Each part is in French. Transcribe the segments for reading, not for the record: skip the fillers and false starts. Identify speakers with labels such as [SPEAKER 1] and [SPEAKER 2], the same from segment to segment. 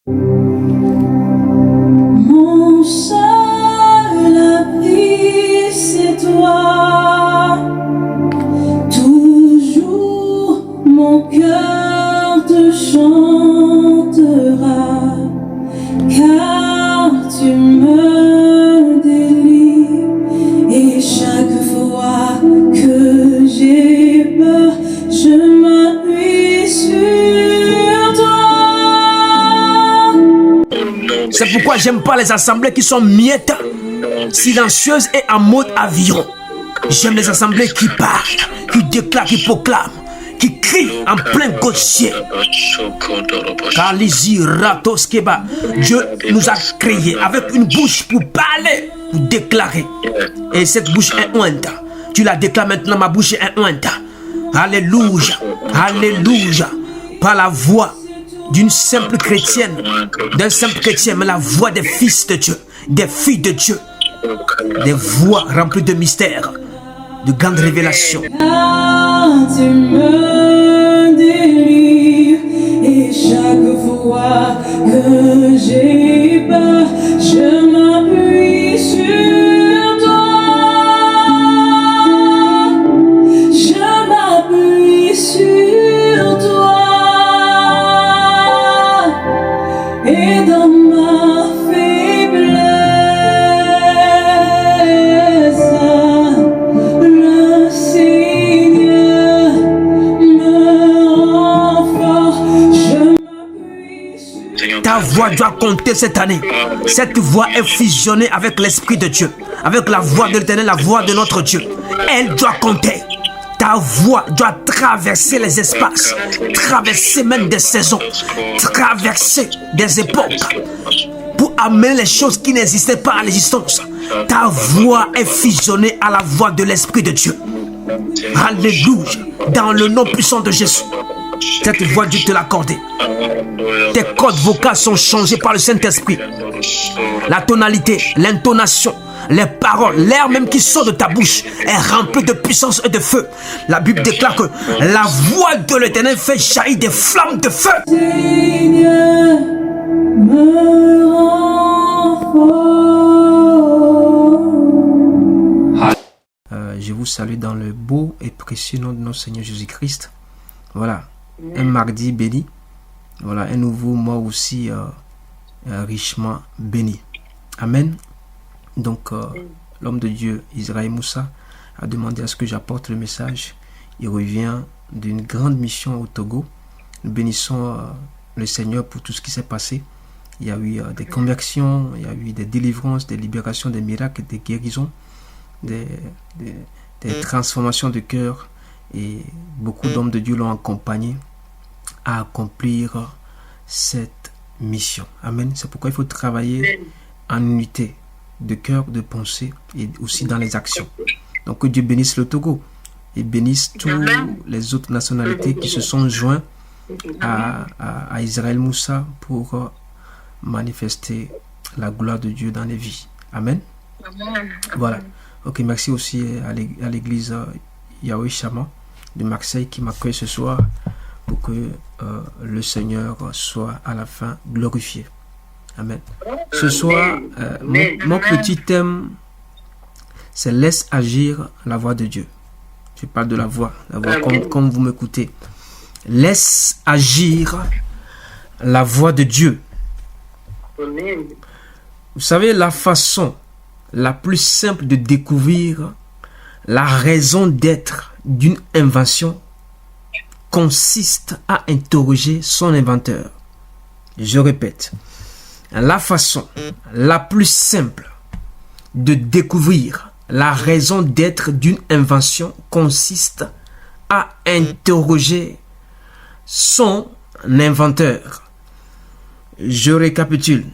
[SPEAKER 1] Mon seul abri, c'est toi. Toujours mon cœur te chantera, car tu me délivres. Et chaque fois que j'ai peur, je m'appuie sur toi.
[SPEAKER 2] C'est pourquoi j'aime pas les assemblées qui sont miettes, silencieuses et en mode avion. J'aime les assemblées qui parlent, qui déclarent, qui proclament, qui crient en plein gaucher. Dieu nous a créés avec une bouche pour parler, pour déclarer. Et cette bouche est ointe. Tu la déclares maintenant, ma bouche est ointe. Alléluia, alléluia. Par la voix d'une simple chrétienne, d'un simple chrétien, mais la voix des fils de Dieu, des filles de Dieu, des voix remplies de mystères, de grandes révélations.
[SPEAKER 1] Tu me délivres, et chaque fois que j'ai peur, je m'appuie sur toi. Je m'appuie sur toi. Et dans ma faiblesse, le Seigneur me rend fort. Je m'appuie sur
[SPEAKER 2] Ta voix doit compter cette année. Cette voix est fusionnée avec l'Esprit de Dieu, avec la voix de l'Éternel, la voix de notre Dieu. Elle doit compter. Ta voix doit traverser les espaces, traverser même des saisons, traverser des époques, pour amener les choses qui n'existaient pas à l'existence. Ta voix est fusionnée à la voix de l'Esprit de Dieu. Alléluia. Dans le nom puissant de Jésus. Cette voix, Dieu te l'a accordée. Tes cordes vocales sont changées par le Saint-Esprit. La tonalité, l'intonation, les paroles, l'air même qui sort de ta bouche est rempli de puissance et de feu. La Bible déclare que la voix de l'Éternel fait jaillir des flammes de feu.
[SPEAKER 1] Seigneur me rend fort.
[SPEAKER 2] Je vous salue dans le beau et précieux nom de notre Seigneur Jésus-Christ. Voilà, un mardi béni. Voilà, un nouveau mois aussi richement béni. Amen. Donc, l'homme de Dieu, Israël Moussa, a demandé à ce que j'apporte le message. Il revient d'une grande mission au Togo. Nous bénissons le Seigneur pour tout ce qui s'est passé. Il y a eu des conversions, il y a eu des délivrances, des libérations, des miracles, des guérisons, des transformations de cœur. Et beaucoup d'hommes de Dieu l'ont accompagné à accomplir cette mission. Amen. C'est pourquoi il faut travailler en unité de cœur, de pensée et aussi dans les actions. Donc que Dieu bénisse le Togo et bénisse toutes les autres nationalités qui se sont joints à Israël Moussa pour manifester la gloire de Dieu dans les vies. Amen. Voilà. Ok, merci aussi à l'église Yahweh Shama de Marseille qui m'accueille ce soir pour que le Seigneur soit à la fin glorifié. Amen. Ce soir, mon petit thème, c'est laisse agir la voix de Dieu. Je parle de la voix comme vous m'écoutez. Laisse agir la voix de Dieu. Vous savez, la façon la plus simple de découvrir la raison d'être d'une invention consiste à interroger son inventeur. Je répète, la façon la plus simple de découvrir la raison d'être d'une invention consiste à interroger son inventeur. Je récapitule.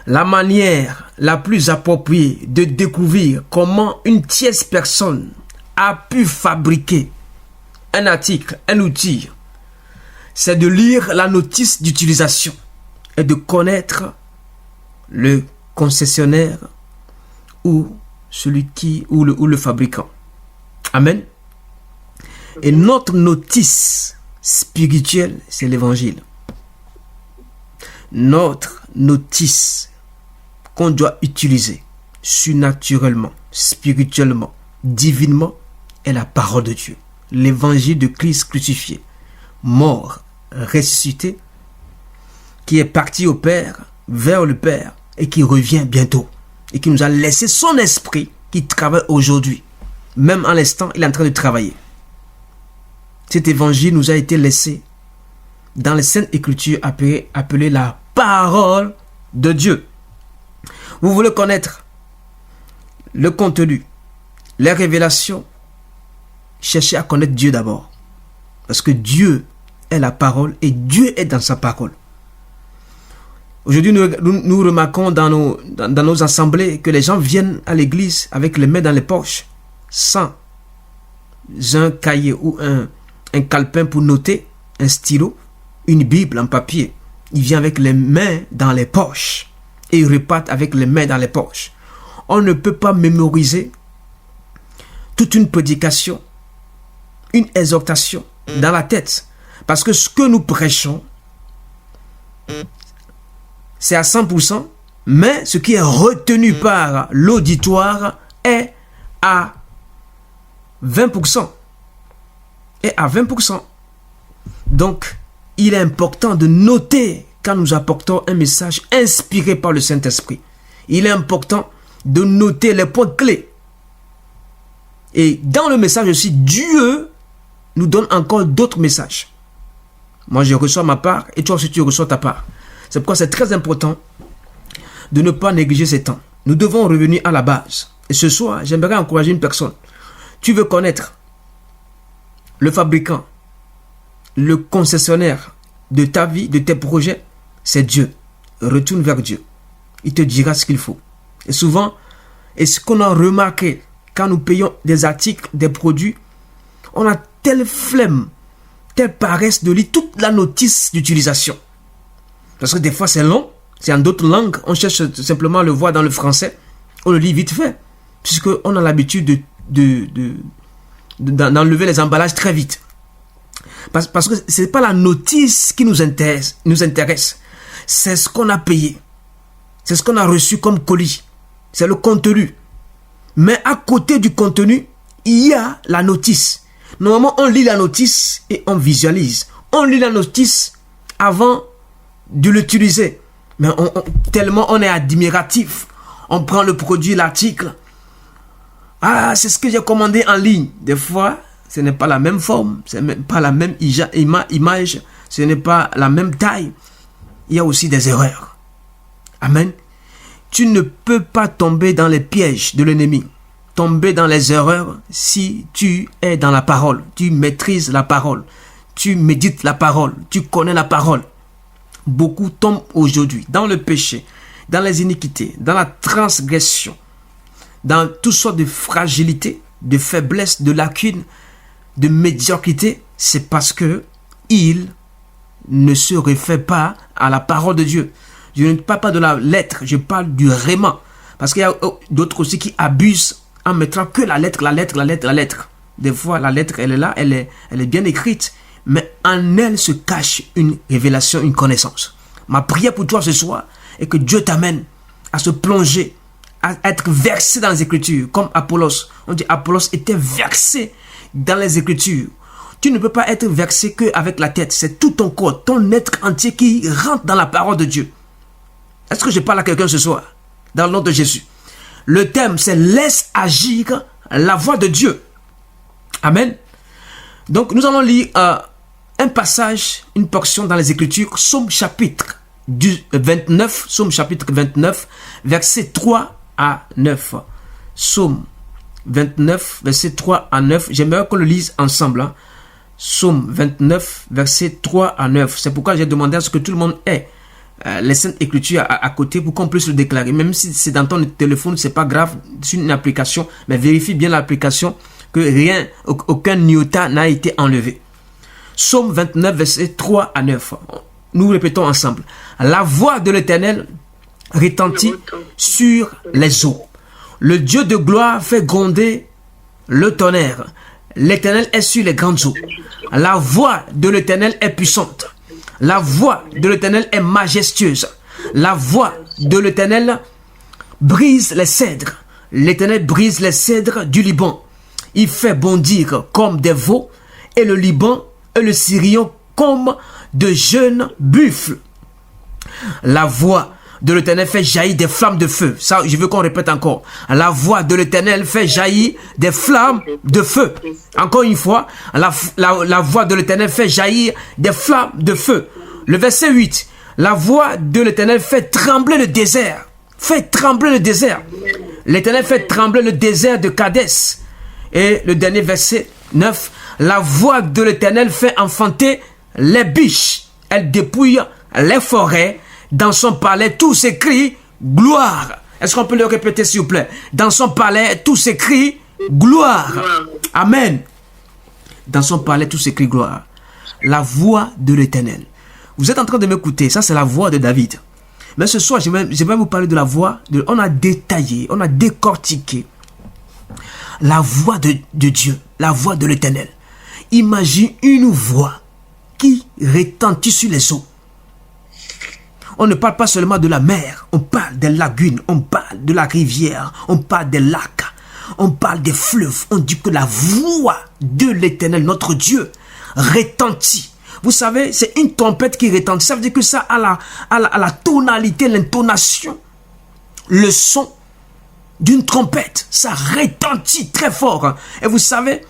[SPEAKER 2] La manière la plus appropriée de découvrir comment une tierce personne a pu fabriquer un article, un outil, c'est de lire la notice d'utilisation et de connaître le concessionnaire ou le fabricant. Amen. Et notre notice spirituelle, c'est l'évangile. Notre notice qu'on doit utiliser surnaturellement, spirituellement, divinement est la parole de Dieu. L'évangile de Christ crucifié, mort, ressuscité, qui est parti au Père, vers le Père, et qui revient bientôt, et qui nous a laissé son esprit qui travaille aujourd'hui. Même en l'instant, il est en train de travailler. Cet évangile nous a été laissé dans les Saintes Écritures appelées la parole de Dieu. Vous voulez connaître le contenu, les révélations, cherchez à connaître Dieu d'abord. Parce que Dieu est la parole et Dieu est dans sa parole. Aujourd'hui, nous remarquons dans nos assemblées que les gens viennent à l'église avec les mains dans les poches, sans un cahier ou un calepin pour noter, un stylo, une Bible en papier. Ils viennent avec les mains dans les poches et ils repartent avec les mains dans les poches. On ne peut pas mémoriser toute une prédication, une exhortation dans la tête. Parce que ce que nous prêchons, c'est à 100%, mais ce qui est retenu par l'auditoire est à 20%. Et à 20%. Donc, il est important de noter quand nous apportons un message inspiré par le Saint-Esprit. Il est important de noter les points clés. Et dans le message aussi, Dieu nous donne encore d'autres messages. Moi, je reçois ma part et toi aussi, tu reçois ta part. C'est pourquoi c'est très important de ne pas négliger ces temps. Nous devons revenir à la base. Et ce soir, j'aimerais encourager une personne. Tu veux connaître le fabricant, le concessionnaire de ta vie, de tes projets, c'est Dieu. Retourne vers Dieu. Il te dira ce qu'il faut. Et souvent, et ce qu'on a remarqué, quand nous payons des articles, des produits, on a telle flemme, telle paresse de lire toute la notice d'utilisation. Parce que des fois c'est long, c'est en d'autres langues, on cherche simplement à le voir dans le français, on le lit vite fait, puisqu'on a l'habitude d'enlever les emballages très vite. Parce que ce n'est pas la notice qui nous intéresse, c'est ce qu'on a payé, c'est ce qu'on a reçu comme colis, c'est le contenu. Mais à côté du contenu, il y a la notice. Normalement, on lit la notice et on visualise. On lit la notice avant de l'utiliser. Mais tellement on est admiratif. On prend le produit, l'article. Ah, c'est ce que j'ai commandé en ligne. Des fois, ce n'est pas la même forme. Ce n'est pas la même image. Ce n'est pas la même taille. Il y a aussi des erreurs. Amen. Tu ne peux pas tomber dans les pièges de l'ennemi. Tomber dans les erreurs si tu es dans la parole. Tu maîtrises la parole. Tu médites la parole. Tu connais la parole. Beaucoup tombent aujourd'hui dans le péché, dans les iniquités, dans la transgression, dans toutes sortes de fragilités, de faiblesses, de lacunes, de médiocrité. C'est parce que ils ne se réfèrent pas à la parole de Dieu. Je ne parle pas de la lettre, je parle du réma. Parce qu'il y a d'autres aussi qui abusent en mettant que la lettre. Des fois, la lettre, elle est là, elle est bien écrite. Mais en elle se cache une révélation, une connaissance. Ma prière pour toi ce soir est que Dieu t'amène à se plonger, à être versé dans les Écritures. Comme Apollos. On dit Apollos était versé dans les Écritures. Tu ne peux pas être versé qu'avec la tête. C'est tout ton corps, ton être entier qui rentre dans la parole de Dieu. Est-ce que je parle à quelqu'un ce soir? Dans le nom de Jésus. Le thème, c'est laisse agir la voix de Dieu. Amen. Donc, nous allons lire un passage, une portion dans les Écritures, Psaume chapitre 29, Psaume chapitre 29, versets 3 à 9. Psaume 29, versets 3 à 9. J'aimerais qu'on le lise ensemble. Hein. Psaume 29, versets 3 à 9. C'est pourquoi j'ai demandé à ce que tout le monde ait les Saintes Écritures à côté pour qu'on puisse le déclarer. Même si c'est dans ton téléphone, c'est pas grave, c'est une application, mais vérifie bien l'application que rien, aucun iota n'a été enlevé. Psaume 29, versets 3 à 9. Nous répétons ensemble. La voix de l'Éternel retentit sur les eaux. Le Dieu de gloire fait gronder le tonnerre. L'Éternel est sur les grandes eaux. La voix de l'Éternel est puissante. La voix de l'Éternel est majestueuse. La voix de l'Éternel brise les cèdres. L'Éternel brise les cèdres du Liban. Il fait bondir comme des veaux et le Liban et le Sirion comme de jeunes buffles. La voix de l'Éternel fait jaillir des flammes de feu. Ça, je veux qu'on répète encore. La voix de l'Éternel fait jaillir des flammes de feu. Encore une fois, la voix de l'Éternel fait jaillir des flammes de feu. Le verset 8. La voix de l'Éternel fait trembler le désert. Fait trembler le désert. L'Éternel fait trembler le désert de Kadès. Et le dernier verset 9. La voix de l'Éternel fait enfanter les biches. Elle dépouille les forêts. Dans son palais, tout s'écrie gloire. Est-ce qu'on peut le répéter, s'il vous plaît? Dans son palais, tout s'écrit gloire. Amen. Dans son palais, tout s'écrit gloire. La voix de l'Éternel. Vous êtes en train de m'écouter. Ça, c'est la voix de David. Mais ce soir, je vais vous parler de la voix. On a détaillé, on a décortiqué la voix de Dieu, la voix de l'Éternel. Imagine une voix qui retentit sur les eaux. On ne parle pas seulement de la mer, on parle des lagunes, on parle de la rivière, on parle des lacs, on parle des fleuves. On dit que la voix de l'Éternel, notre Dieu, retentit. Vous savez, c'est une trompette qui retentit. Ça veut dire que ça a la tonalité, l'intonation, le son d'une trompette. Ça retentit très fort. Et vous savez,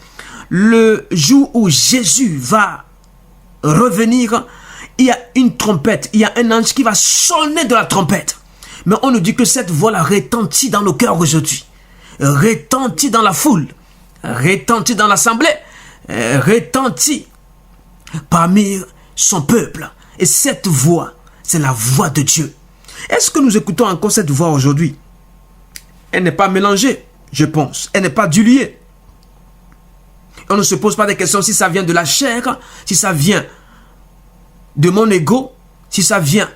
[SPEAKER 2] le jour où Jésus va revenir, il y a une trompette, il y a un ange qui va sonner de la trompette. Mais on nous dit que cette voix-là retentit dans nos cœurs aujourd'hui. Retentit dans la foule. Retentit dans l'assemblée. Retentit parmi son peuple. Et cette voix, c'est la voix de Dieu. Est-ce que nous écoutons encore cette voix aujourd'hui? Elle n'est pas mélangée, je pense. Elle n'est pas diluée. On ne se pose pas des questions si ça vient de la chair, si ça vient de mon ego, si ça vient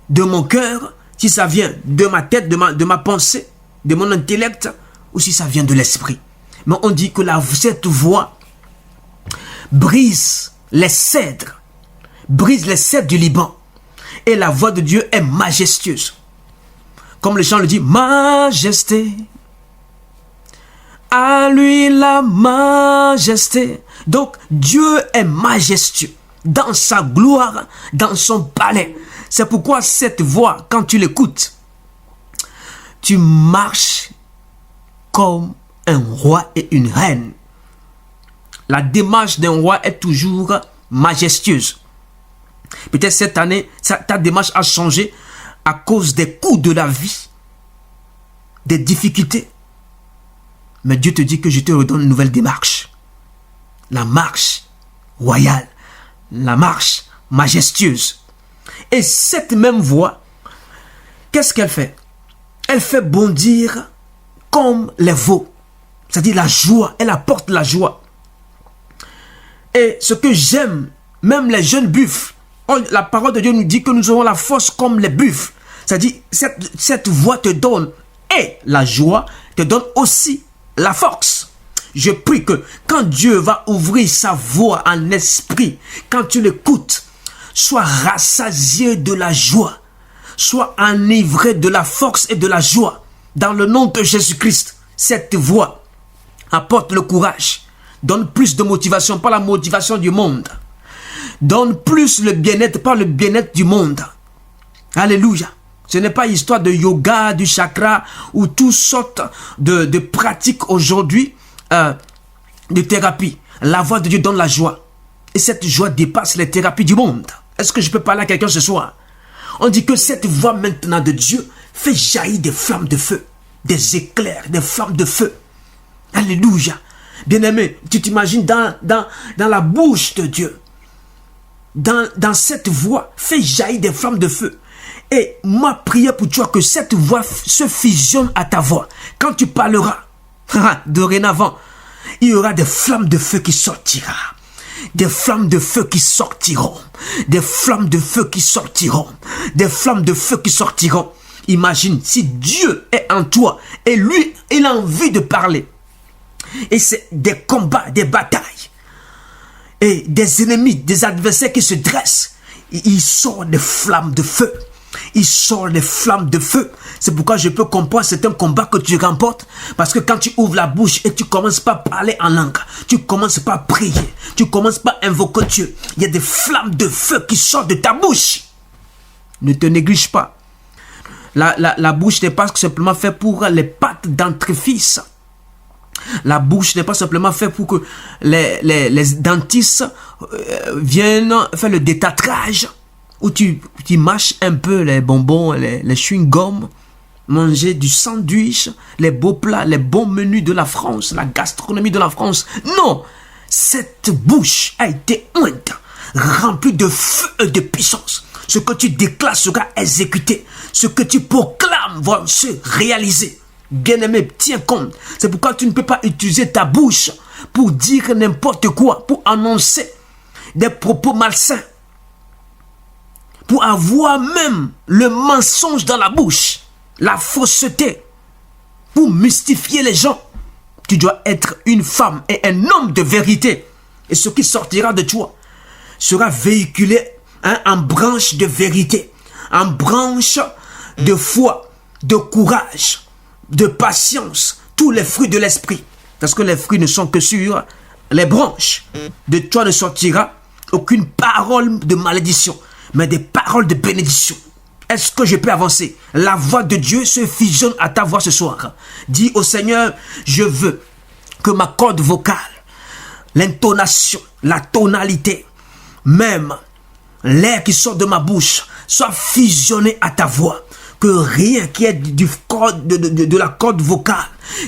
[SPEAKER 2] de mon cœur, si ça vient de ma tête, de ma pensée, de mon intellect, ou si ça vient de l'esprit. Mais on dit que cette voix brise les cèdres du Liban. Et la voix de Dieu est majestueuse. Comme le chant le dit, majesté, à lui la majesté. Donc Dieu est majestueux. Dans sa gloire, dans son palais. C'est pourquoi cette voix, quand tu l'écoutes, tu marches comme un roi et une reine. La démarche d'un roi est toujours majestueuse. Peut-être cette année, ta démarche a changé à cause des coups de la vie, des difficultés. Mais Dieu te dit que je te redonne une nouvelle démarche. La marche royale. La marche majestueuse. Et cette même voix, qu'est-ce qu'elle fait? Elle fait bondir comme les veaux. C'est-à-dire la joie. Elle apporte la joie. Et ce que j'aime, même les jeunes buffles, la parole de Dieu nous dit que nous aurons la force comme les buffles. C'est-à-dire cette voix te donne et la joie te donne aussi la force. Je prie que quand Dieu va ouvrir sa voix en esprit, quand tu l'écoutes, sois rassasié de la joie, sois enivré de la force et de la joie. Dans le nom de Jésus-Christ, cette voix apporte le courage, donne plus de motivation, pas la motivation du monde. Donne plus le bien-être, pas le bien-être du monde. Alléluia. Ce n'est pas histoire de yoga, du chakra ou toutes sortes de pratiques aujourd'hui. De thérapie. La voix de Dieu donne la joie. Et cette joie dépasse les thérapies du monde. Est-ce que je peux parler à quelqu'un ce soir? On dit que cette voix maintenant de Dieu fait jaillir des flammes de feu, des éclairs, des flammes de feu. Alléluia. Bien-aimé, tu t'imagines dans la bouche de Dieu. Dans cette voix fait jaillir des flammes de feu. Et ma prière pour toi, que cette voix se fusionne à ta voix. Quand tu parleras, dorénavant, il y aura des flammes de feu qui sortiront. Des flammes de feu qui sortiront. Des flammes de feu qui sortiront. Des flammes de feu qui sortiront. Imagine si Dieu est en toi et lui, il a envie de parler. Et c'est des combats, des batailles. Et des ennemis, des adversaires qui se dressent. il sort des flammes de feu. Il sort des flammes de feu. C'est pourquoi je peux comprendre, c'est un combat que tu remportes. Parce que quand tu ouvres la bouche et tu commences pas à parler en langue, tu commences pas à prier, tu commences pas à invoquer Dieu, il y a des flammes de feu qui sortent de ta bouche. Ne te néglige pas. La bouche n'est pas simplement faite pour les pâtes dentifrice. La bouche n'est pas simplement faite pour que les dentistes viennent faire le détartrage, où tu mâches un peu les bonbons, les chewing-gums, manger du sandwich, les beaux plats, les bons menus de la France, la gastronomie de la France. Non, cette bouche a été ointe, remplie de feu et de puissance. Ce que tu déclares sera exécuté. Ce que tu proclames va se réaliser. Bien-aimé, tiens compte. C'est pourquoi tu ne peux pas utiliser ta bouche pour dire n'importe quoi, pour annoncer des propos malsains, pour avoir même le mensonge dans la bouche, la fausseté, pour mystifier les gens. Tu dois être une femme et un homme de vérité. Et ce qui sortira de toi sera véhiculé en branche de vérité, en branche de foi, de courage, de patience, tous les fruits de l'esprit. Parce que les fruits ne sont que sur les branches. De toi ne sortira aucune parole de malédiction, mais des paroles de bénédiction. Est-ce que je peux avancer? La voix de Dieu se fusionne à ta voix ce soir. Dis au Seigneur, je veux que ma corde vocale, l'intonation, la tonalité, même l'air qui sort de ma bouche soit fusionné à ta voix. Que rien qui est de la corde vocale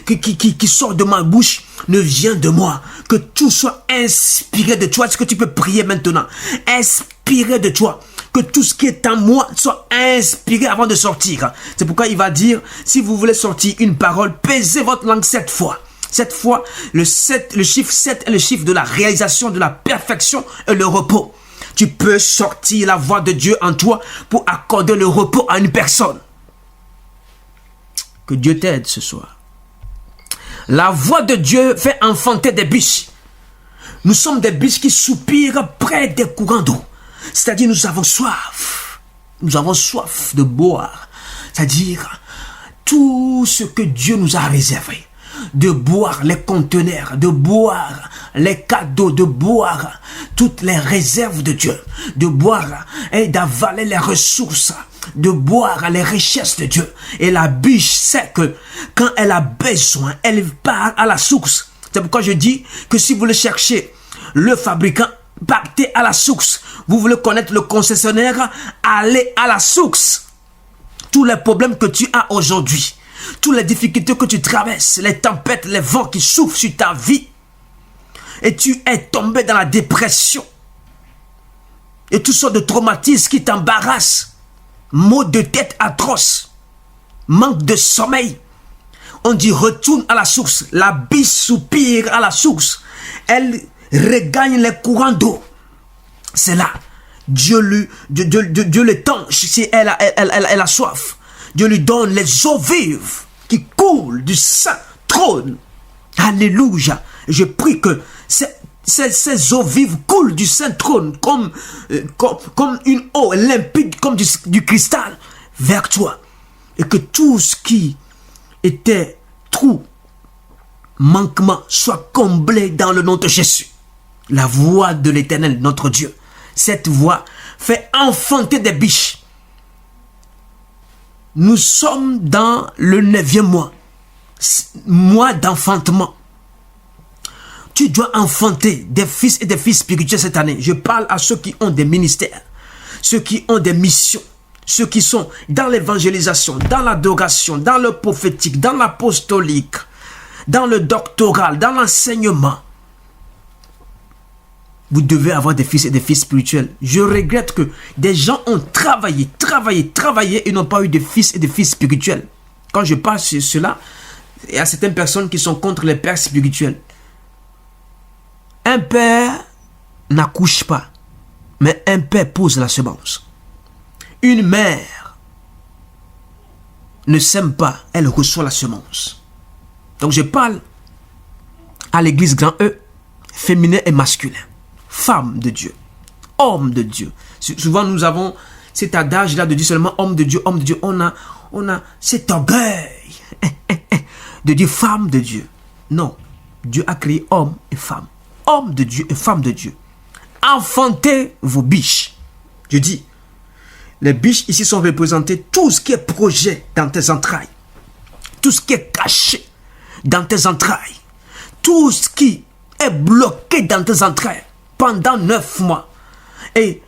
[SPEAKER 2] qui sort de ma bouche ne vient de moi. Que tout soit inspiré de toi. Est-ce que tu peux prier maintenant? Inspiré de toi. Que tout ce qui est en moi soit inspiré avant de sortir. C'est pourquoi il va dire, si vous voulez sortir une parole, pesez votre langue 7 fois. 7 fois, le chiffre 7 est le chiffre de la réalisation, de la perfection et le repos. Tu peux sortir la voix de Dieu en toi pour accorder le repos à une personne. Que Dieu t'aide ce soir. La voix de Dieu fait enfanter des biches. Nous sommes des biches qui soupirent près des courants d'eau. C'est-à-dire nous avons soif. Nous avons soif de boire. C'est-à-dire tout ce que Dieu nous a réservé. De boire les conteneurs, de boire les cadeaux, de boire toutes les réserves de Dieu, de boire et d'avaler les ressources, de boire les richesses de Dieu. Et la biche sait que quand elle a besoin, elle part à la source. C'est pourquoi je dis que si vous voulez chercher le fabricant, partez à la source. Vous voulez connaître le concessionnaire, allez à la source. Tous les problèmes que tu as aujourd'hui, toutes les difficultés que tu traverses, les tempêtes, les vents qui souffrent sur ta vie, et tu es tombé dans la dépression, et toutes sortes de traumatismes qui t'embarrassent, maux de tête atroces, manque de sommeil, on dit retourne à la source. La biche soupire à la source, elle regagne les courants d'eau. C'est là, Dieu l'étanche si elle a soif. Dieu lui donne les eaux vives qui coulent du saint trône. Alléluia. Je prie que ces eaux vives coulent du saint trône comme une eau limpide, comme du cristal vers toi. Et que tout ce qui était trou, manquement, soit comblé dans le nom de Jésus. La voix de l'Éternel, notre Dieu. Cette voix fait enfanter des biches. Nous sommes dans le 9e mois d'enfantement. Tu dois enfanter des fils et des filles spirituels cette année. Je parle à ceux qui ont des ministères, ceux qui ont des missions, ceux qui sont dans l'évangélisation, dans l'adoration, dans le prophétique, dans l'apostolique, dans le doctoral, dans l'enseignement. Vous devez avoir des fils et des filles spirituels. Je regrette que des gens ont travaillé et n'ont pas eu de fils et de filles spirituels. Quand je parle sur cela, il y a certaines personnes qui sont contre les pères spirituels. Un père n'accouche pas, mais un père pose la semence. Une mère ne sème pas, elle reçoit la semence. Donc je parle à l'église grand E, féminin et masculin. Femme de Dieu, homme de Dieu, Souvent, nous avons cet adage-là de dire seulement homme de Dieu, homme de Dieu. On a cet orgueil de dire femme de Dieu. Non, Dieu a créé homme et femme. Homme de Dieu et femme de Dieu. Enfantez vos biches. Je dis, les biches ici sont représentées, tout ce qui est projet dans tes entrailles. Tout ce qui est caché dans tes entrailles. Tout ce qui est bloqué dans tes entrailles pendant 9 mois. Et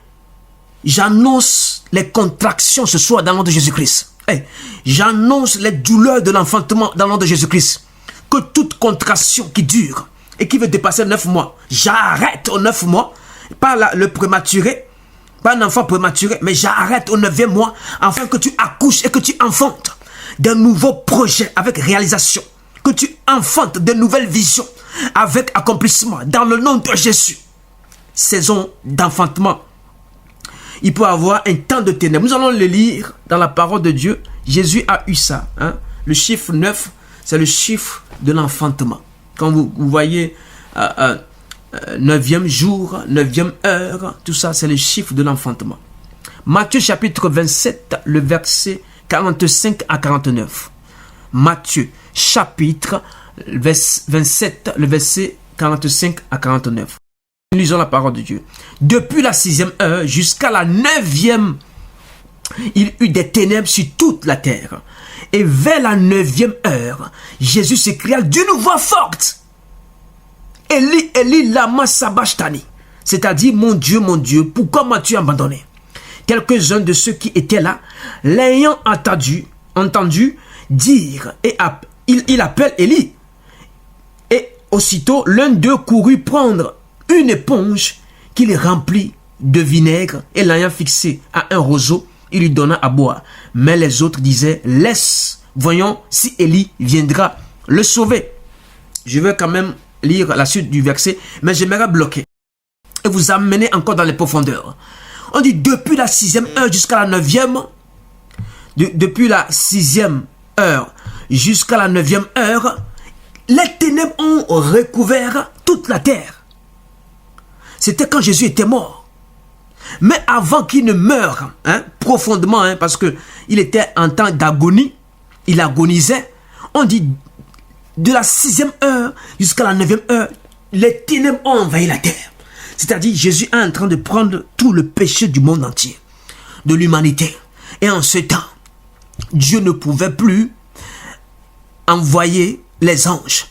[SPEAKER 2] j'annonce les contractions ce soir dans le nom de Jésus-Christ. Et j'annonce les douleurs de l'enfantement dans le nom de Jésus-Christ. Que toute contraction qui dure et qui veut dépasser 9 mois, j'arrête aux 9 mois. Pas le prématuré, pas un enfant prématuré, mais j'arrête au 9e mois, afin que tu accouches et que tu enfantes de nouveaux projets avec réalisation, que tu enfantes de nouvelles visions avec accomplissement, dans le nom de Jésus. Saison d'enfantement. Il peut avoir un temps de ténèbres. Nous allons le lire dans la parole de Dieu. Jésus a eu ça. Hein? Le chiffre 9, c'est le chiffre de l'enfantement. Quand vous voyez 9e jour, 9e heure, tout ça, c'est le chiffre de l'enfantement. Matthieu chapitre 27, le verset 45 à 49. Matthieu chapitre 27, le verset 45 à 49. Nous lisons la parole de Dieu. Depuis la 6e heure jusqu'à la 9e, il y eut des ténèbres sur toute la terre. Et vers la 9e heure, Jésus s'écria d'une voix forte: Eli, Eli, lama sabachthani. C'est-à-dire, mon Dieu, pourquoi m'as-tu abandonné? Quelques-uns de ceux qui étaient là, l'ayant entendu dire, et il appelle Eli. Et aussitôt, l'un d'eux courut prendre une éponge qu'il remplit de vinaigre, et l'ayant fixé à un roseau, il lui donna à boire. Mais les autres disaient: laisse, voyons si Élie viendra le sauver. Je vais quand même lire la suite du verset, mais j'aimerais bloquer et vous amener encore dans les profondeurs. On dit depuis la 6e heure jusqu'à la 9e, depuis la 6e heure jusqu'à la 9e heure, les ténèbres ont recouvert toute la terre. C'était quand Jésus était mort. Mais avant qu'il ne meure profondément, parce qu'il était en temps d'agonie, il agonisait, on dit de la 6e heure jusqu'à la 9e heure, les ténèbres ont envahi la terre. C'est-à-dire Jésus est en train de prendre tout le péché du monde entier, de l'humanité. Et en ce temps, Dieu ne pouvait plus envoyer les anges,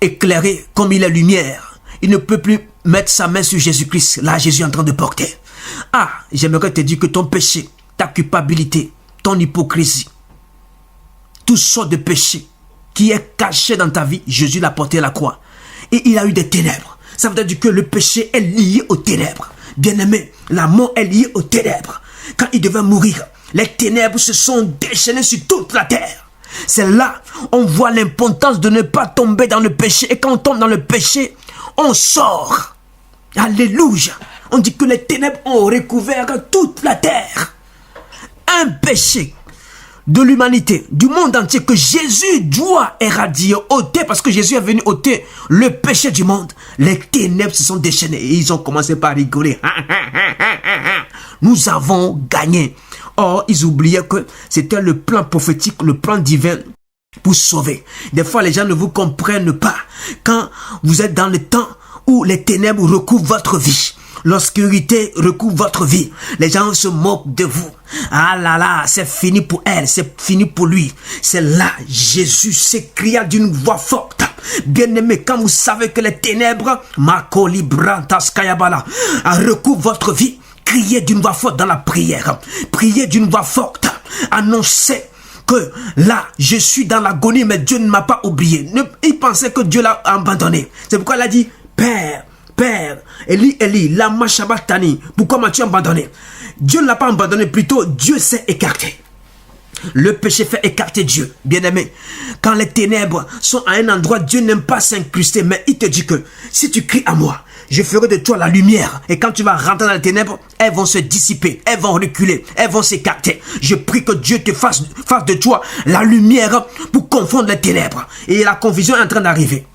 [SPEAKER 2] éclairer comme il est lumière. Il ne peut plus mettre sa main sur Jésus-Christ. Là, Jésus est en train de porter. Ah, j'aimerais te dire que ton péché, ta culpabilité, ton hypocrisie, toutes sortes de péchés qui est caché dans ta vie, Jésus l'a porté à la croix. Et il a eu des ténèbres. Ça veut dire que le péché est lié aux ténèbres. Bien-aimé, la mort est liée aux ténèbres. Quand il devait mourir, les ténèbres se sont déchaînées sur toute la terre. C'est là, on voit l'importance de ne pas tomber dans le péché. Et quand on tombe dans le péché, on sort. Alléluia. On dit que les ténèbres ont recouvert toute la terre. Un péché de l'humanité, du monde entier, que Jésus doit éradier, ôter, parce que Jésus est venu ôter le péché du monde. Les ténèbres se sont déchaînées et ils ont commencé par rigoler. Nous avons gagné. Or, ils oubliaient que c'était le plan prophétique, le plan divin pour sauver. Des fois, les gens ne vous comprennent pas. Quand vous êtes dans le temps où les ténèbres recouvrent votre vie, l'obscurité recouvre votre vie, les gens se moquent de vous. Ah là là, c'est fini pour elle, c'est fini pour lui. C'est là, Jésus s'écria d'une voix forte. Bien-aimé, quand vous savez que les ténèbres recouvrent votre vie, criez d'une voix forte dans la prière. Priez d'une voix forte. Annoncez que là, je suis dans l'agonie, mais Dieu ne m'a pas oublié. Il pensait que Dieu l'a abandonné. C'est pourquoi il a dit: Père, Père, Eli, Eli, lama sabachthani, pourquoi m'as-tu abandonné? Dieu ne l'a pas abandonné, plutôt Dieu s'est écarté. Le péché fait écarter Dieu, bien-aimé. Quand les ténèbres sont à un endroit, Dieu n'aime pas s'incruster, mais il te dit que si tu cries à moi, je ferai de toi la lumière. Et quand tu vas rentrer dans les ténèbres, elles vont se dissiper, elles vont reculer, elles vont s'écarter. Je prie que Dieu te fasse de toi la lumière pour confondre les ténèbres. Et la confusion est en train d'arriver.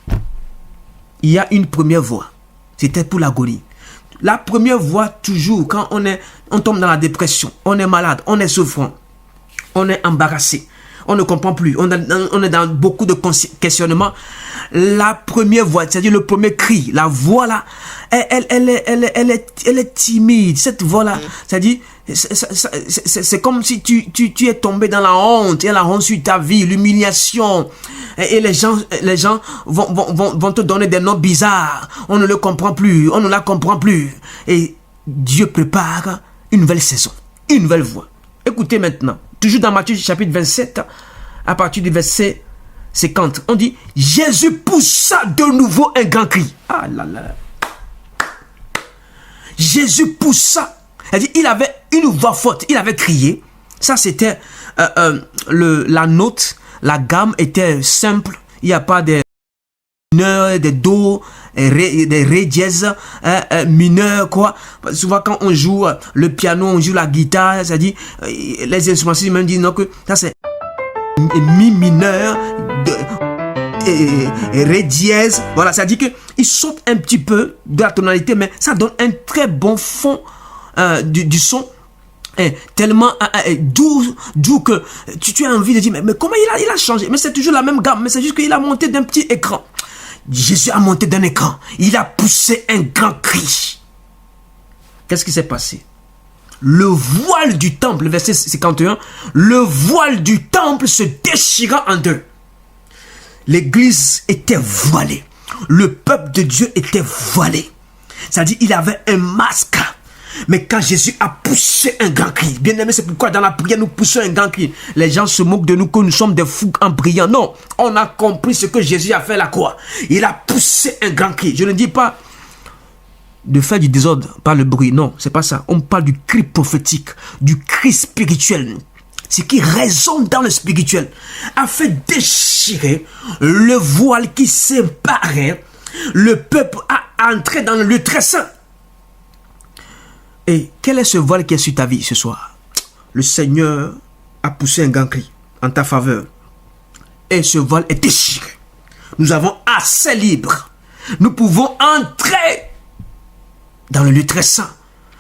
[SPEAKER 2] Il y a une première voie. C'était pour l'agonie. La première voie, toujours, quand on tombe dans la dépression, on est malade, on est souffrant, on est embarrassé, on ne comprend plus, on est dans beaucoup de questionnements. La première voix, c'est-à-dire le premier cri, la voix là, elle est timide. Cette voix là, c'est-à-dire, c'est comme si tu es tombé dans la honte, et la honte sur ta vie, l'humiliation, et les gens vont te donner des noms bizarres. On ne le comprend plus, on ne la comprend plus. Et Dieu prépare une nouvelle saison, une nouvelle voie. Écoutez maintenant, toujours dans Matthieu chapitre 27, à partir du verset 50, on dit, Jésus poussa de nouveau un grand cri. Ah là là. Jésus poussa. C'est-à-dire, il avait une voix forte, il avait crié. Ça, c'était la note, la gamme était simple. Il n'y a pas des mineurs, des do, des ré dièse mineurs, quoi. Souvent, quand on joue le piano, on joue la guitare, c'est-à-dire, les instrumentistes même disent non, que ça, c'est mi mineur, ré dièse. Voilà, c'est-à-dire qu'il saute un petit peu de la tonalité, mais ça donne un très bon fond du son. Tellement doux que tu as envie de dire mais comment il a changé, mais c'est toujours la même gamme, mais c'est juste qu'il a monté d'un petit écran. Jésus a monté d'un écran, il a poussé un grand cri. Qu'est-ce qui s'est passé? Le voile du temple, verset 51, le voile du temple se déchira en deux. L'église était voilée, le peuple de Dieu était voilé, c'est-à-dire il avait un masque. Mais quand Jésus a poussé un grand cri, bien aimé, c'est pourquoi dans la prière nous poussons un grand cri. Les gens se moquent de nous que nous sommes des fous en priant. Non, on a compris ce que Jésus a fait à la croix. Il a poussé un grand cri. Je ne dis pas de faire du désordre par le bruit. Non, c'est pas ça. On parle du cri prophétique, du cri spirituel. Ce qui résonne dans le spirituel a fait déchirer le voile qui séparait le peuple à entrer dans le lieu très saint. Et quel est ce voile qui est sur ta vie ce soir? Le Seigneur a poussé un grand cri en ta faveur. Et ce voile est déchiré. Nous avons accès libre. Nous pouvons entrer dans le lieu très saint.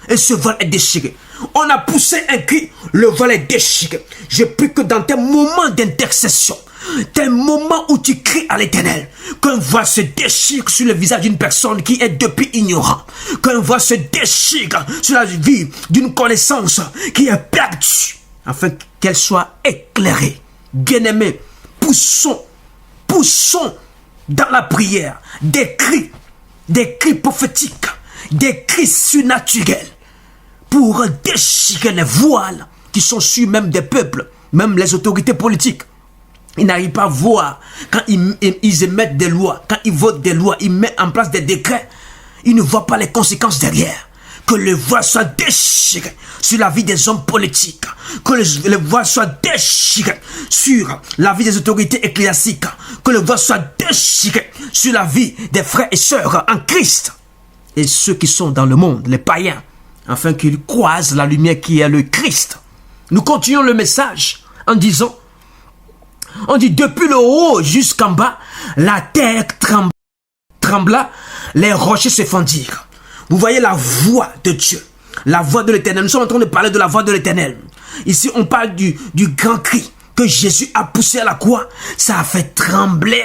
[SPEAKER 2] Et ce voile est déchiré. On a poussé un cri, le voile est déchiré. Je prie que dans tes moments d'intercession, tes moments où tu cries à l'Éternel, qu'un voile se déchire sur le visage d'une personne qui est depuis ignorant, qu'un voile se déchire sur la vie d'une connaissance qui est perdue, afin qu'elle soit éclairée. Bien-aimés, poussons dans la prière des cris prophétiques, des cris surnaturels, pour déchirer les voiles qui sont sur même des peuples, même les autorités politiques. Ils n'arrivent pas à voir quand ils émettent des lois, quand ils votent des lois, ils mettent en place des décrets. Ils ne voient pas les conséquences derrière. Que le voile soit déchiré sur la vie des hommes politiques. Que le voile soit déchiré sur la vie des autorités ecclésiastiques. Que le voile soit déchiré sur la vie des frères et sœurs en Christ. Et ceux qui sont dans le monde, les païens, afin qu'ils croisent la lumière qui est le Christ. Nous continuons le message en disant, on dit depuis le haut jusqu'en bas, la terre trembla, les rochers se fendirent. Vous voyez la voix de Dieu, la voix de l'Éternel. Nous sommes en train de parler de la voix de l'Éternel. Ici, on parle du grand cri que Jésus a poussé à la croix. Ça a fait trembler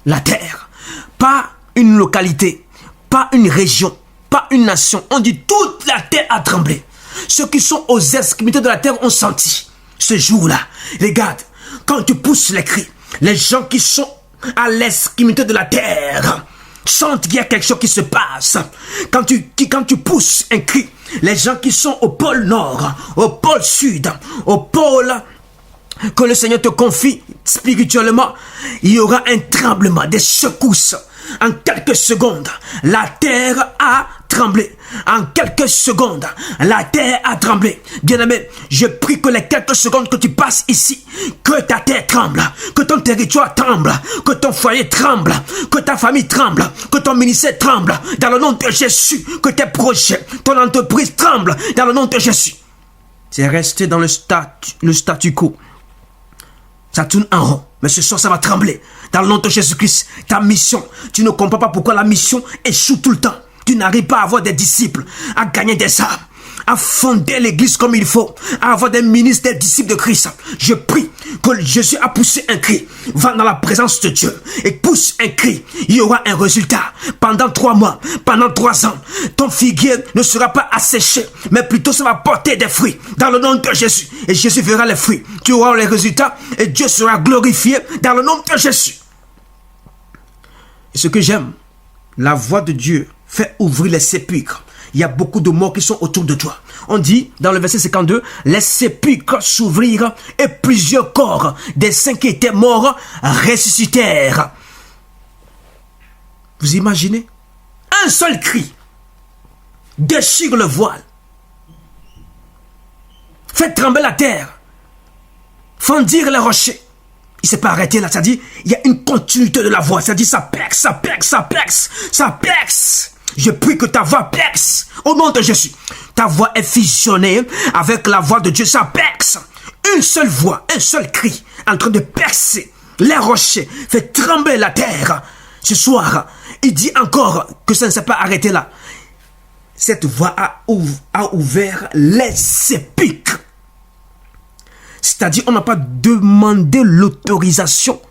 [SPEAKER 2] la terre. Pas une localité, pas une région, pas une nation. On dit toute la terre a tremblé. Ceux qui sont aux extrémités de la terre ont senti ce jour-là. Regarde, quand tu pousses les cris, les gens qui sont à l'extrémité de la terre sentent qu'il y a quelque chose qui se passe. Quand tu pousses un cri, les gens qui sont au pôle nord, au pôle sud, au pôle que le Seigneur te confie spirituellement, il y aura un tremblement, des secousses. En quelques secondes, la terre a tremblé. En quelques secondes, la terre a tremblé. Bien-aimé, je prie que les quelques secondes que tu passes ici, que ta terre tremble, que ton territoire tremble, que ton foyer tremble, que ta famille tremble, que ton ministère tremble, dans le nom de Jésus, que tes projets, ton entreprise tremble, dans le nom de Jésus. C'est resté dans le statu quo. Ça tourne en rond. Mais ce soir, ça va trembler. Dans le nom de Jésus-Christ, ta mission, tu ne comprends pas pourquoi la mission échoue tout le temps. tu n'arrives pas à avoir des disciples, à gagner des âmes, à fonder l'église comme il faut, à avoir des ministres, des disciples de Christ, je prie que Jésus a poussé un cri, va dans la présence de Dieu et pousse un cri, il y aura un résultat. Pendant 3 mois, pendant 3 ans, ton figuier ne sera pas asséché, mais plutôt ça va porter des fruits dans le nom de Jésus. Et Jésus verra les fruits, tu auras les résultats et Dieu sera glorifié dans le nom de Jésus. Et ce que j'aime, la voix de Dieu fait ouvrir les sépulcres. Il y a beaucoup de morts qui sont autour de toi. On dit dans le verset 52, les sépulcres s'ouvrirent et plusieurs corps des saints qui étaient morts ressuscitèrent. Vous imaginez? Un seul cri déchire le voile, fait trembler la terre, fendir les rochers. Il ne s'est pas arrêté là, c'est-à-dire il y a une continuité de la voix, c'est-à-dire ça perce, ça perce, ça perce, ça perce. Je prie que ta voix perce au nom de Jésus. Ta voix est fusionnée avec la voix de Dieu, ça perce. Une seule voix, un seul cri en train de percer les rochers, fait trembler la terre. Ce soir, il dit encore que ça ne s'est pas arrêté là. Cette voix a ouvert les sépulcres. C'est-à-dire, on n'a pas demandé l'autorisation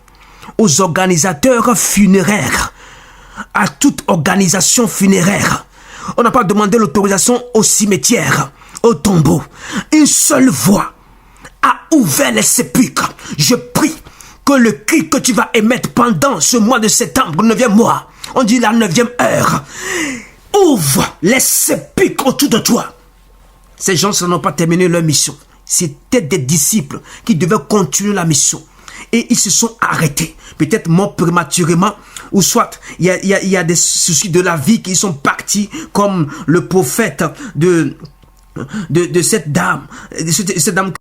[SPEAKER 2] aux organisateurs funéraires, à toute organisation funéraire. On n'a pas demandé l'autorisation au cimetière, au tombeau. Une seule voix a ouvert les sépulcres. Je prie que le cri que tu vas émettre pendant ce mois de septembre, 9e mois, on dit la 9e heure, ouvre les sépulcres autour de toi. Ces gens n'ont pas terminé leur mission. C'était des disciples qui devaient continuer la mission. Et ils se sont arrêtés. Peut-être morts prématurément. Ou soit, il y a des soucis de la vie qui sont partis. Comme le prophète de cette dame. Cette dame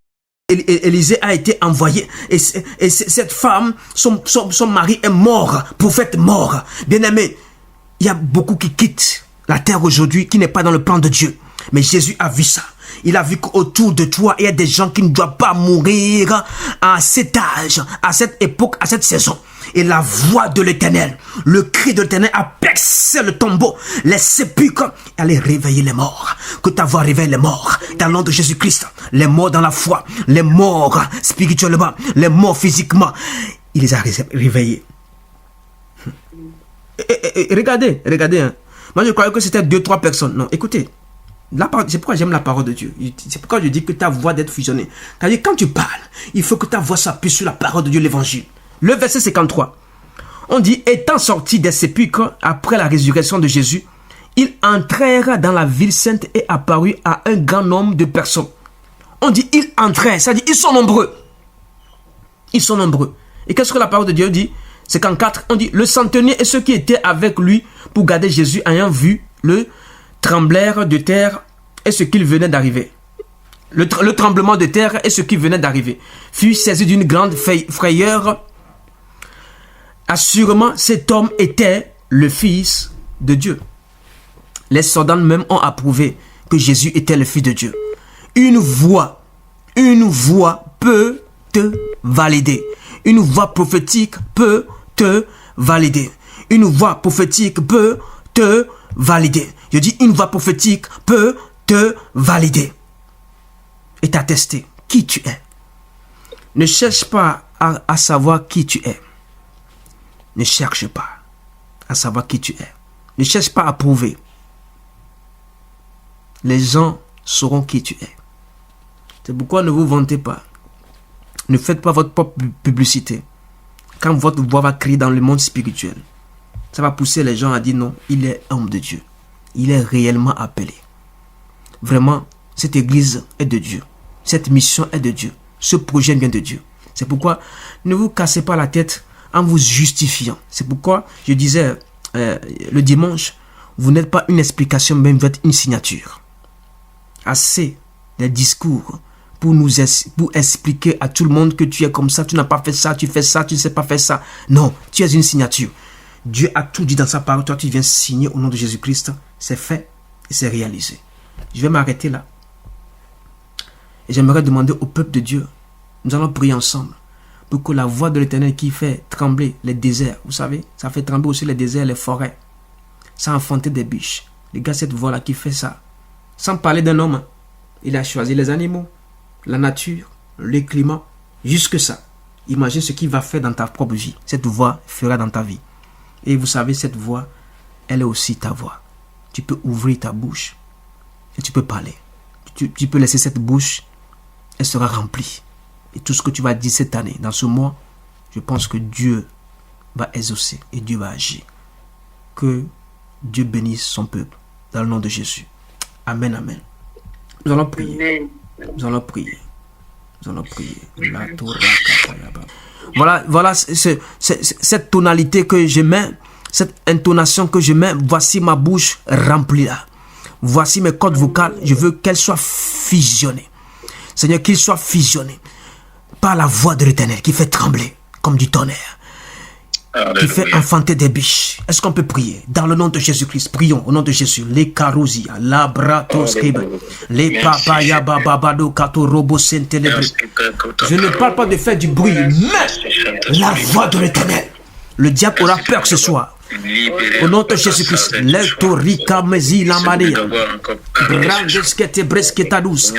[SPEAKER 2] Élisée a été envoyé. Et cette femme, son mari est mort. Prophète mort. Bien aimé, il y a beaucoup qui quittent la terre aujourd'hui, qui n'est pas dans le plan de Dieu. Mais Jésus a vu ça. Il a vu qu'autour de toi, il y a des gens qui ne doivent pas mourir à cet âge, à cette époque, à cette saison. Et la voix de l'Éternel, le cri de l'Éternel a percé le tombeau, les sépulcres, et allait réveiller les morts. Que ta voix réveille les morts, dans le nom de Jésus-Christ. Les morts dans la foi, les morts spirituellement, les morts physiquement. Il les a réveillés. Et regardez, hein. Moi je croyais que c'était 2-3 personnes. Non, écoutez. C'est pourquoi j'aime la parole de Dieu. C'est pourquoi je dis que ta voix doit être fusionnée. Quand tu parles, il faut que ta voix s'appuie sur la parole de Dieu, l'évangile. Le verset 53. On dit, étant sortis des sépulcres après la résurrection de Jésus, ils entrèrent dans la ville sainte et apparurent à un grand nombre de personnes. On dit, ils entrèrent, c'est-à-dire, ils sont nombreux. Ils sont nombreux. Et qu'est-ce que la parole de Dieu dit? 54, on dit, le centenier et ceux qui étaient avec lui pour garder Jésus ayant vu le tremblèrent de terre et ce qu'il venait d'arriver. Le tremblement de terre et ce qui venait d'arriver fut saisi d'une grande frayeur. Assurément, cet homme était le Fils de Dieu. Les soldats même ont approuvé que Jésus était le Fils de Dieu. Une voix peut te valider. Une voix prophétique peut te valider. Une voix prophétique peut te valider. Je dis, une voix prophétique peut te valider et t'attester qui tu es. Ne cherche pas à savoir qui tu es. Ne cherche pas à savoir qui tu es. Ne cherche pas à prouver. Les gens sauront qui tu es. C'est pourquoi ne vous vantez pas. Ne faites pas votre propre publicité. Quand votre voix va crier dans le monde spirituel, ça va pousser les gens à dire non, il est homme de Dieu. Il est réellement appelé. Vraiment, cette église est de Dieu. Cette mission est de Dieu. Ce projet vient de Dieu. C'est pourquoi ne vous cassez pas la tête en vous justifiant. C'est pourquoi je disais le dimanche, vous n'êtes pas une explication, mais vous êtes une signature. Assez des discours pour expliquer à tout le monde que tu es comme ça, tu n'as pas fait ça, tu fais ça, tu ne sais pas faire ça. Non, tu es une signature. Dieu a tout dit dans sa parole. Toi, tu viens signer au nom de Jésus-Christ. C'est fait et c'est réalisé. Je vais m'arrêter là. Et j'aimerais demander au peuple de Dieu, nous allons prier ensemble pour que la voix de l'Éternel qui fait trembler les déserts, vous savez, ça fait trembler aussi les déserts, les forêts. Ça a enfanté des biches. Les gars, cette voix-là qui fait ça, sans parler d'un homme, hein. Il a choisi les animaux, la nature, le climat, jusque ça. Imagine ce qu'il va faire dans ta propre vie. Cette voix fera dans ta vie. Et vous savez, cette voix, elle est aussi ta voix. Tu peux ouvrir ta bouche et tu peux parler. Tu peux laisser cette bouche, elle sera remplie. Et tout ce que tu vas dire cette année, dans ce mois, je pense que Dieu va exaucer et Dieu va agir. Que Dieu bénisse son peuple dans le nom de Jésus. Amen, amen. Nous allons prier. Nous allons prier. Nous allons prier. Voilà cette tonalité que je mets, cette intonation que je mets. Voici ma bouche remplie là. Voici mes cordes vocales. Je veux qu'elles soient fusionnées. Seigneur, qu'ils soient fusionnés par la voix de l'Éternel qui fait trembler comme du tonnerre. Qui fait enfanter des biches. Est-ce qu'on peut prier dans le nom de Jésus-Christ? Prions au nom de Jésus. Les carousia, la bratoscribe, les papaya babado kato robo senténébré. Je ne parle pas de faire du bruit, mais la voix de l'Éternel. Le diable aura peur ce soir. Au nom de Jésus-Christ. L'autorika mezi la maria. Brandeskete bresketa douce.